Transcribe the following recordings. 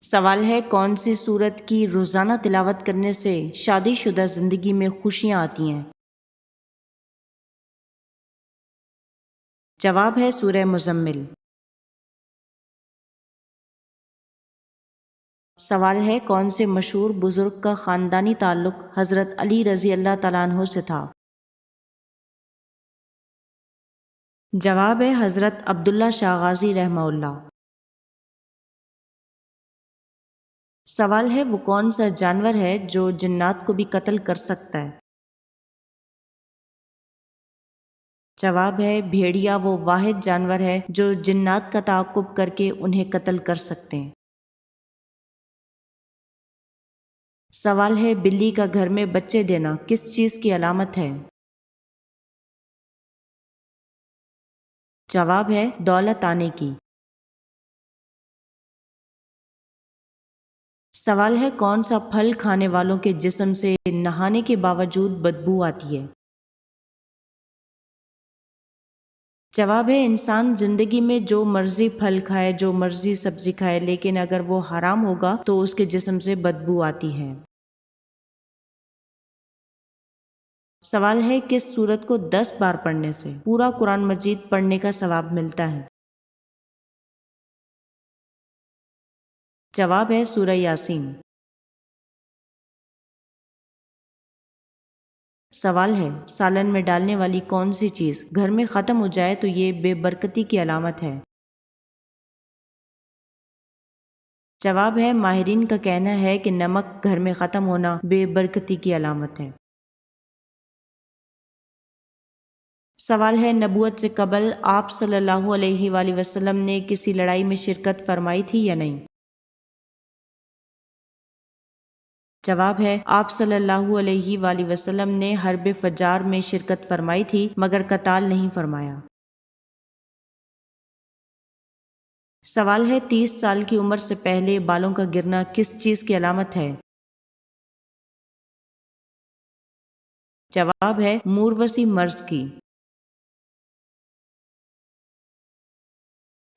سوال ہے کون سی سورت کی روزانہ تلاوت کرنے سے شادی شدہ زندگی میں خوشیاں آتی ہیں؟ جواب ہے سورہ مزمل۔ سوال ہے کون سے مشہور بزرگ کا خاندانی تعلق حضرت علی رضی اللہ تعالیٰ عنہ سے تھا؟ جواب ہے حضرت عبداللہ شاہ غازی رحمہ اللہ۔ سوال ہے وہ کون سا جانور ہے جو جنات کو بھی قتل کر سکتا ہے؟ جواب ہے بھیڑیا وہ واحد جانور ہے جو جنات کا تعاقب کر کے انہیں قتل کر سکتے ہیں۔ سوال ہے بلی کا گھر میں بچے دینا کس چیز کی علامت ہے؟ جواب ہے دولت آنے کی۔ سوال ہے کون سا پھل کھانے والوں کے جسم سے نہانے کے باوجود بدبو آتی ہے؟ جواب ہے انسان زندگی میں جو مرضی پھل کھائے جو مرضی سبزی کھائے لیکن اگر وہ حرام ہوگا تو اس کے جسم سے بدبو آتی ہے۔ سوال ہے کس سورت کو 10 بار پڑھنے سے پورا قرآن مجید پڑھنے کا ثواب ملتا ہے؟ جواب ہے سورہ یاسین۔ سوال ہے سالن میں ڈالنے والی کون سی چیز گھر میں ختم ہو جائے تو یہ بے برکتی کی علامت ہے؟ جواب ہے ماہرین کا کہنا ہے کہ نمک گھر میں ختم ہونا بے برکتی کی علامت ہے۔ سوال ہے نبوت سے قبل آپ صلی اللہ علیہ وآلہ وسلم نے کسی لڑائی میں شرکت فرمائی تھی یا نہیں؟ جواب ہے آپ صلی اللہ علیہ وآلہ وسلم نے حرب فجار میں شرکت فرمائی تھی مگر قتال نہیں فرمایا۔ سوال ہے 30 سال کی عمر سے پہلے بالوں کا گرنا کس چیز کی علامت ہے؟ جواب ہے موروثی مرض کی۔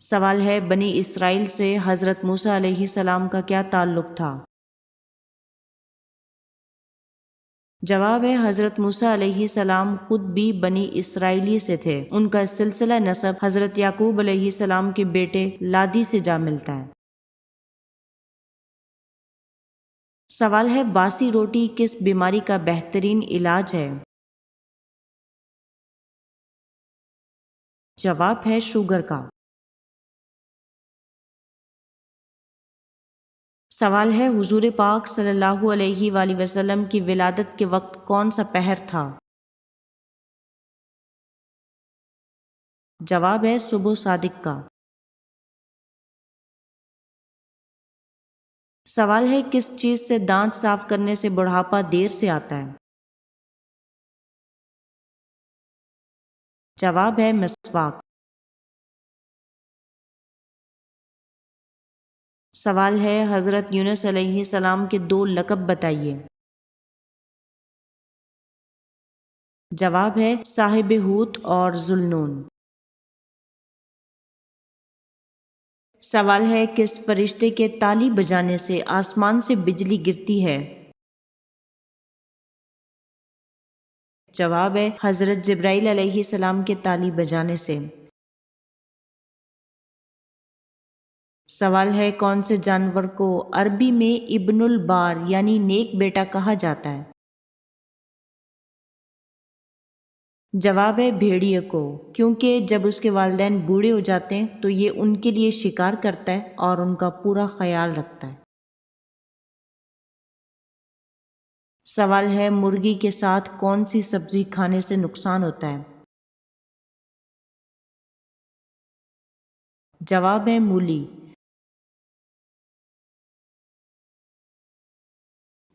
سوال ہے بنی اسرائیل سے حضرت موسیٰ علیہ السلام کا کیا تعلق تھا؟ جواب ہے حضرت موسیٰ علیہ السلام خود بھی بنی اسرائیلی سے تھے، ان کا سلسلہ نسب حضرت یعقوب علیہ السلام کے بیٹے لادی سے جا ملتا ہے۔ سوال ہے باسی روٹی کس بیماری کا بہترین علاج ہے؟ جواب ہے شوگر کا۔ سوال ہے حضور پاک صلی اللہ علیہ وآلہ وسلم کی ولادت کے وقت کون سا پہر تھا؟ جواب ہے صبح صادق کا۔ سوال ہے کس چیز سے دانت صاف کرنے سے بڑھاپا دیر سے آتا ہے؟ جواب ہے مسواک۔ سوال ہے حضرت یونس علیہ السلام کے 2 لقب بتائیے۔ جواب ہے صاحب حوت اور ذوالنون۔ سوال ہے کس فرشتے کے تالی بجانے سے آسمان سے بجلی گرتی ہے؟ جواب ہے حضرت جبرائیل علیہ السلام کے تالی بجانے سے۔ سوال ہے کون سے جانور کو عربی میں ابن البار یعنی نیک بیٹا کہا جاتا ہے؟ جواب ہے بھیڑیے کو، کیونکہ جب اس کے والدین بوڑھے ہو جاتے ہیں تو یہ ان کے لیے شکار کرتا ہے اور ان کا پورا خیال رکھتا ہے۔ سوال ہے مرغی کے ساتھ کون سی سبزی کھانے سے نقصان ہوتا ہے؟ جواب ہے مولی۔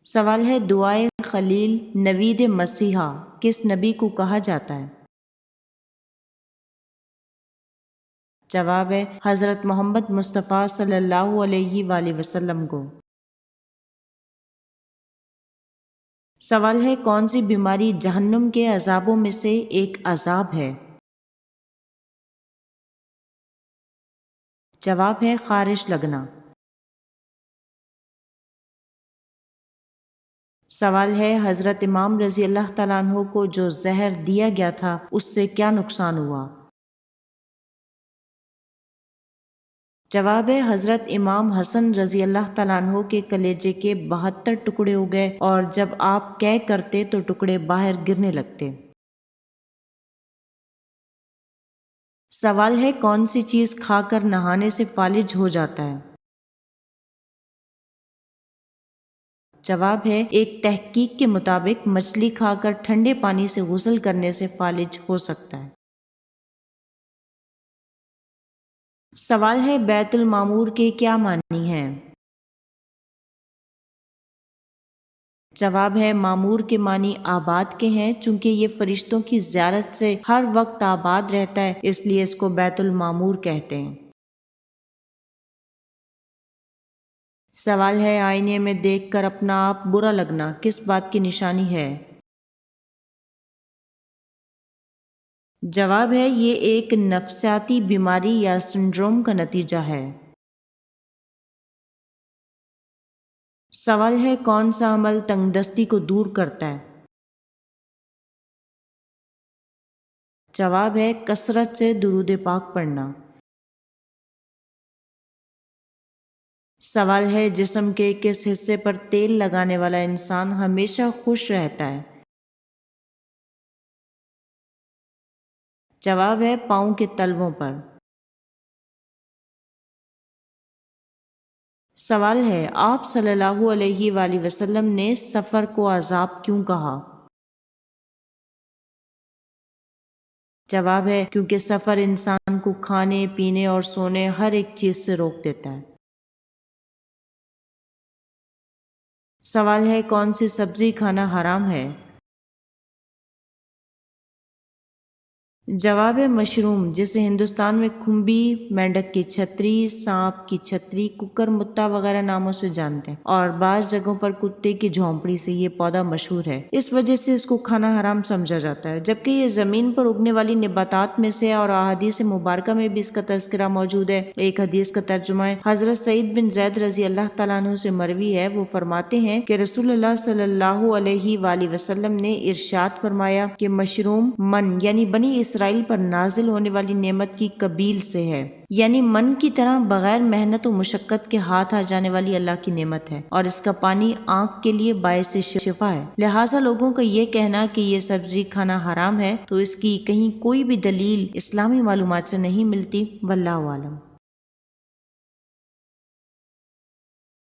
سوال ہے دعائے خلیل نوید مسیحا کس نبی کو کہا جاتا ہے؟ جواب ہے حضرت محمد مصطفیٰ صلی اللہ علیہ وآلہ وسلم کو۔ سوال ہے کون سی بیماری جہنم کے عذابوں میں سے ایک عذاب ہے؟ جواب ہے خارش لگنا۔ سوال ہے حضرت امام رضی اللہ تعالیٰ عنہ کو جو زہر دیا گیا تھا اس سے کیا نقصان ہوا؟ جواب ہے حضرت امام حسن رضی اللہ تعالیٰ عنہ کے کلیجے کے 72 ٹکڑے ہو گئے، اور جب آپ قے کرتے تو ٹکڑے باہر گرنے لگتے۔ سوال ہے کون سی چیز کھا کر نہانے سے فالج ہو جاتا ہے؟ جواب ہے ایک تحقیق کے مطابق مچھلی کھا کر ٹھنڈے پانی سے غسل کرنے سے فالج ہو سکتا ہے۔ سوال ہے بیت المعمور کے کیا معنی ہیں؟ جواب ہے معمور کے معنی آباد کے ہیں، چونکہ یہ فرشتوں کی زیارت سے ہر وقت آباد رہتا ہے، اس لیے اس کو بیت المعمور کہتے ہیں۔ سوال ہے آئینے میں دیکھ کر اپنا آپ برا لگنا کس بات کی نشانی ہے؟ جواب ہے یہ ایک نفسیاتی بیماری یا سنڈروم کا نتیجہ ہے۔ سوال ہے کون سا عمل تنگ دستی کو دور کرتا ہے؟ جواب ہے کثرت سے درود پاک پڑھنا۔ سوال ہے جسم کے کس حصے پر تیل لگانے والا انسان ہمیشہ خوش رہتا ہے؟ جواب ہے پاؤں کے تلووں پر۔ سوال ہے آپ صلی اللہ علیہ وآلہ وسلم نے سفر کو عذاب کیوں کہا؟ جواب ہے کیونکہ سفر انسان کو کھانے پینے اور سونے ہر ایک چیز سے روک دیتا ہے۔ سوال ہے کون سی سبزی کھانا حرام ہے؟ جواب ہے مشروم، جسے ہندوستان میں کھمبی، مینڈک کی چھتری، سانپ کی چھتری، ککر متا وغیرہ ناموں سے جانتے ہیں، اور بعض جگہوں پر کتے کی جھونپڑی سے یہ پودا مشہور ہے، اس وجہ سے اس کو کھانا حرام سمجھا جاتا ہے، جبکہ یہ زمین پر اگنے والی نباتات میں سے اور احادیث مبارکہ میں بھی اس کا تذکرہ موجود ہے۔ ایک حدیث کا ترجمہ ہے حضرت سعید بن زید رضی اللہ تعالیٰ عنہ سے مروی ہے، وہ فرماتے ہیں کہ رسول اللہ صلی اللہ علیہ وآلہ وسلم نے ارشاد فرمایا کہ مشروم من یعنی بنی اسرائیل پر نازل ہونے والی نعمت کی قبیل سے ہے، یعنی من کی طرح بغیر محنت و مشقت کے ہاتھ آ جانے والی اللہ کی نعمت ہے، اور اس کا پانی آنکھ کے لیے باعث شفا ہے۔ لہٰذا لوگوں کا یہ کہنا کہ یہ سبزی کھانا حرام ہے تو اس کی کہیں کوئی بھی دلیل اسلامی معلومات سے نہیں ملتی، واللہ اعلم۔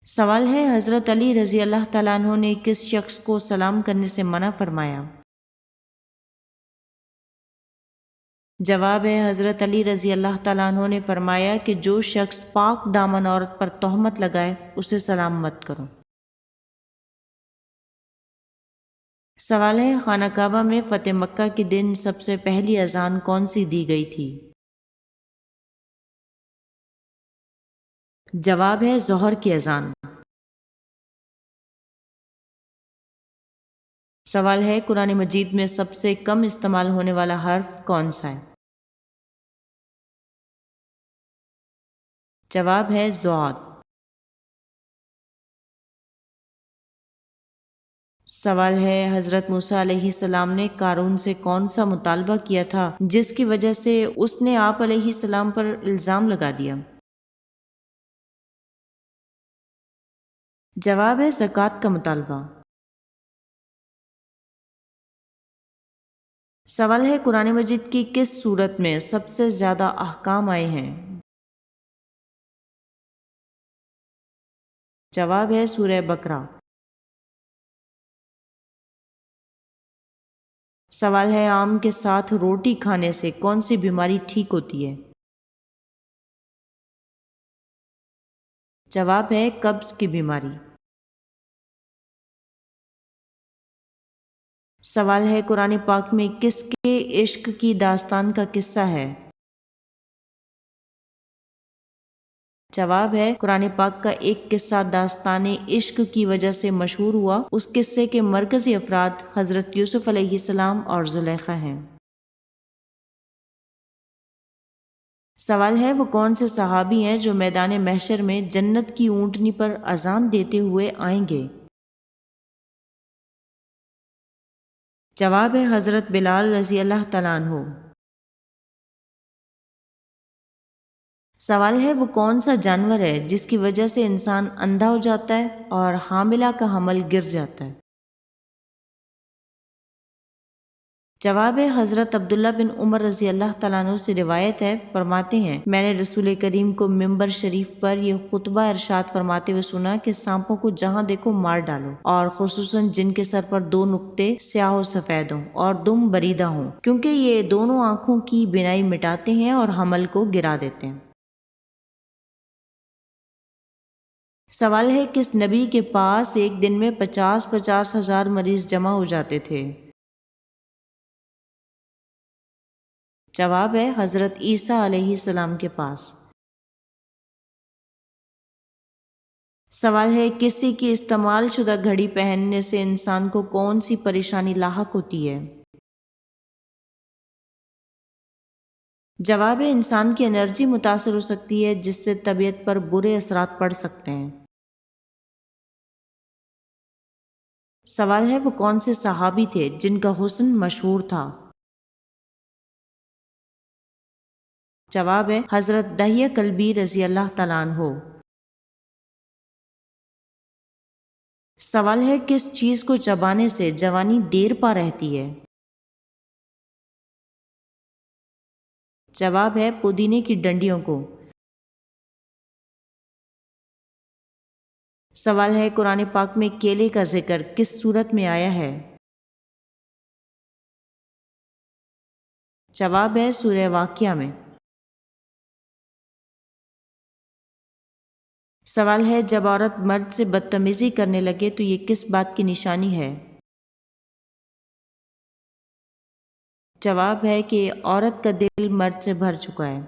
سوال ہے حضرت علی رضی اللہ تعالیٰ عنہ نے کس شخص کو سلام کرنے سے منع فرمایا؟ جواب ہے حضرت علی رضی اللہ تعالیٰ عنہ نے فرمایا کہ جو شخص پاک دامن عورت پر تہمت لگائے اسے سلام مت کرو۔ سوال ہے خانہ کعبہ میں فتح مکہ کے دن سب سے پہلی اذان کون سی دی گئی تھی؟ جواب ہے ظہر کی اذان۔ سوال ہے قرآن مجید میں سب سے کم استعمال ہونے والا حرف کون سا ہے؟ جواب ہے ضاد۔ سوال ہے حضرت موسیٰ علیہ السلام نے قارون سے کون سا مطالبہ کیا تھا جس کی وجہ سے اس نے آپ علیہ السلام پر الزام لگا دیا؟ جواب ہے زکوٰۃ کا مطالبہ۔ سوال ہے قرآن مجید کی کس سورت میں سب سے زیادہ احکام آئے ہیں؟ جواب ہے سورہ بقرہ۔ سوال ہے آم کے ساتھ روٹی کھانے سے کون سی بیماری ٹھیک ہوتی ہے؟ جواب ہے قبض کی بیماری۔ سوال ہے قرآن پاک میں کس کے عشق کی داستان کا قصہ ہے؟ جواب ہے قرآن پاک کا ایک قصہ داستان عشق کی وجہ سے مشہور ہوا، اس قصے کے مرکزی افراد حضرت یوسف علیہ السلام اور زلیخا ہیں۔ سوال ہے وہ کون سے صحابی ہیں جو میدان محشر میں جنت کی اونٹنی پر اذان دیتے ہوئے آئیں گے؟ جواب ہے حضرت بلال رضی اللہ تعالیٰ عنہ۔ سوال ہے وہ کون سا جانور ہے جس کی وجہ سے انسان اندھا ہو جاتا ہے اور حاملہ کا حمل گر جاتا ہے؟ جواب ہے حضرت عبداللہ بن عمر رضی اللہ تعالیٰ عنہ سے روایت ہے، فرماتے ہیں میں نے رسول کریم کو ممبر شریف پر یہ خطبہ ارشاد فرماتے ہوئے سنا کہ سانپوں کو جہاں دیکھو مار ڈالو، اور خصوصاً جن کے سر پر 2 نقطے سیاہ و سفید ہوں اور دم بریدہ ہوں، کیونکہ یہ دونوں آنکھوں کی بینائی مٹاتے ہیں اور حمل کو گرا دیتے ہیں۔ سوال ہے کس نبی کے پاس ایک دن میں 50 ہزار مریض جمع ہو جاتے تھے؟ جواب ہے حضرت عیسیٰ علیہ السلام کے پاس۔ سوال ہے کسی کی استعمال شدہ گھڑی پہننے سے انسان کو کون سی پریشانی لاحق ہوتی ہے؟ جواب ہے انسان کی انرجی متاثر ہو سکتی ہے جس سے طبیعت پر برے اثرات پڑ سکتے ہیں۔ سوال ہے وہ کون سے صحابی تھے جن کا حسن مشہور تھا؟ جواب ہے حضرت دحیہ کلبی رضی اللہ تعالیٰ عنہ۔ سوال ہے کس چیز کو چبانے سے جوانی دیر پا رہتی ہے؟ جواب ہے پودینے کی ڈنڈیوں کو۔ سوال ہے قرآن پاک میں کیلے کا ذکر کس صورت میں آیا ہے؟ جواب ہے سورہ واقعہ میں۔ سوال ہے جب عورت مرد سے بدتمیزی کرنے لگے تو یہ کس بات کی نشانی ہے؟ جواب ہے کہ عورت کا دل مرد سے بھر چکا ہے۔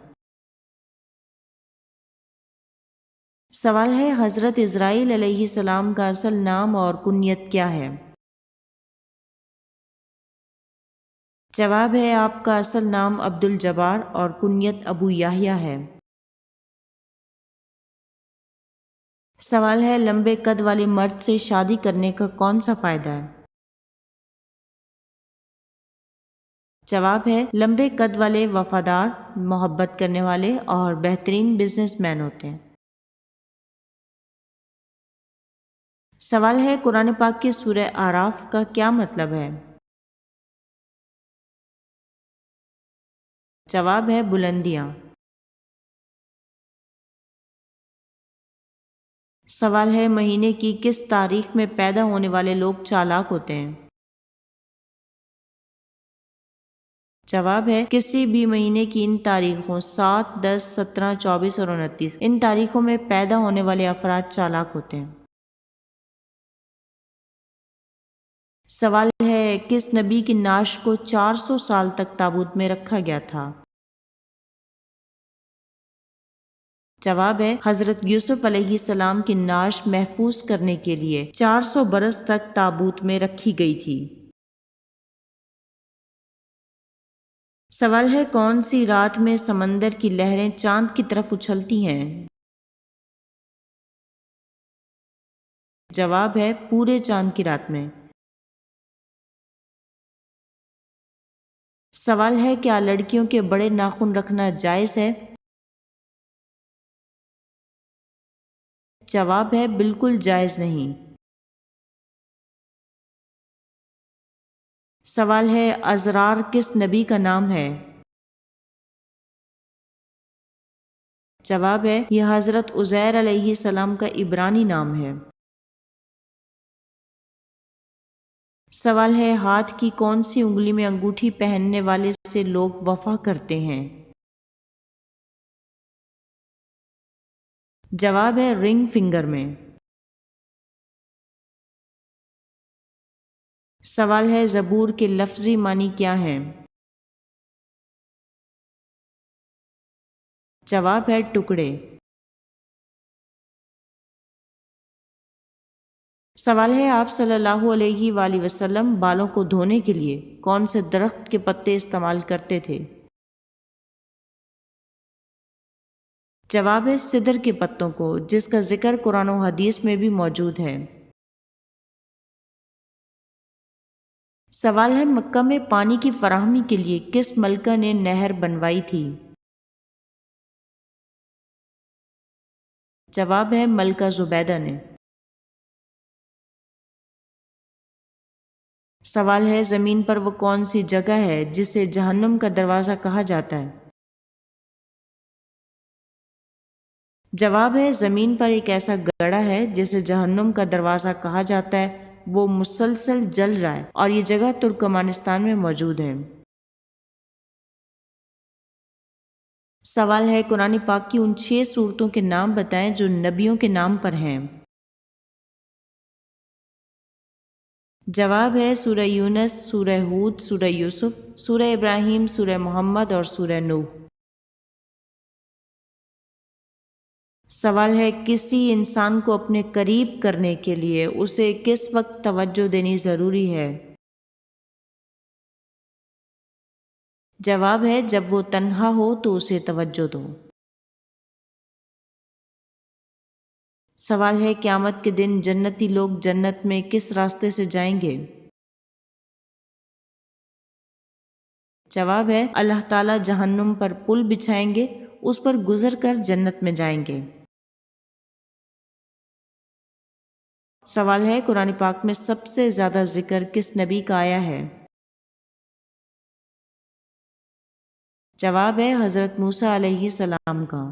سوال ہے حضرت اسرائیل علیہ السلام کا اصل نام اور کنیت کیا ہے؟ جواب ہے آپ کا اصل نام عبد الجبار اور کنیت ابو یحییٰ ہے۔ سوال ہے لمبے قد والے مرد سے شادی کرنے کا کون سا فائدہ ہے؟ جواب ہے لمبے قد والے وفادار، محبت کرنے والے اور بہترین بزنس مین ہوتے ہیں۔ سوال ہے قرآن پاک کی سورہ اعراف کا کیا مطلب ہے؟ جواب ہے بلندیاں۔ سوال ہے مہینے کی کس تاریخ میں پیدا ہونے والے لوگ چالاک ہوتے ہیں؟ جواب ہے کسی بھی مہینے کی ان تاریخوں 7، 10، 17، 24 اور 29 ان تاریخوں میں پیدا ہونے والے افراد چالاک ہوتے ہیں۔ سوال ہے کس نبی کی نعش کو 400 سال تک تابوت میں رکھا گیا تھا؟ جواب ہے حضرت یوسف علیہ السلام کی نعش محفوظ کرنے کے لیے 400 برس تک تابوت میں رکھی گئی تھی۔ سوال ہے کون سی رات میں سمندر کی لہریں چاند کی طرف اچھلتی ہیں؟ جواب ہے پورے چاند کی رات میں۔ سوال ہے کیا لڑکیوں کے بڑے ناخن رکھنا جائز ہے؟ جواب ہے بالکل جائز نہیں۔ سوال ہے ازرار کس نبی کا نام ہے؟ جواب ہے یہ حضرت عزیر علیہ السلام کا عبرانی نام ہے۔ سوال ہے ہاتھ کی کون سی انگلی میں انگوٹھی پہننے والے سے لوگ وفا کرتے ہیں؟ جواب ہے رنگ فنگر میں۔ سوال ہے زبور کے لفظی معنی کیا ہیں؟ جواب ہے ٹکڑے۔ سوال ہے آپ صلی اللہ علیہ وآلہ وسلم بالوں کو دھونے کے لیے کون سے درخت کے پتے استعمال کرتے تھے؟ جواب ہے سدر کے پتوں کو، جس کا ذکر قرآن و حدیث میں بھی موجود ہے۔ سوال ہے مکہ میں پانی کی فراہمی کے لیے کس ملکہ نے نہر بنوائی تھی؟ جواب ہے ملکہ زبیدہ نے۔ سوال ہے زمین پر وہ کون سی جگہ ہے جسے جہنم کا دروازہ کہا جاتا ہے؟ جواب ہے زمین پر ایک ایسا گڑھا ہے جسے جہنم کا دروازہ کہا جاتا ہے، وہ مسلسل جل رہا ہے اور یہ جگہ ترکمانستان میں موجود ہے۔ سوال ہے قرآن پاک کی ان 6 سورتوں کے نام بتائیں جو نبیوں کے نام پر ہیں۔ جواب ہے سورہ یونس، سورہ ہود، سورہ یوسف، سورہ ابراہیم، سورہ محمد اور سورہ نوح۔ سوال ہے کسی انسان کو اپنے قریب کرنے کے لیے اسے کس وقت توجہ دینی ضروری ہے؟ جواب ہے جب وہ تنہا ہو تو اسے توجہ دو۔ سوال ہے قیامت کے دن جنتی لوگ جنت میں کس راستے سے جائیں گے؟ جواب ہے اللہ تعالیٰ جہنم پر پل بچھائیں گے، اس پر گزر کر جنت میں جائیں گے۔ سوال ہے قرآن پاک میں سب سے زیادہ ذکر کس نبی کا آیا ہے؟ جواب ہے حضرت موسیٰ علیہ السلام کا۔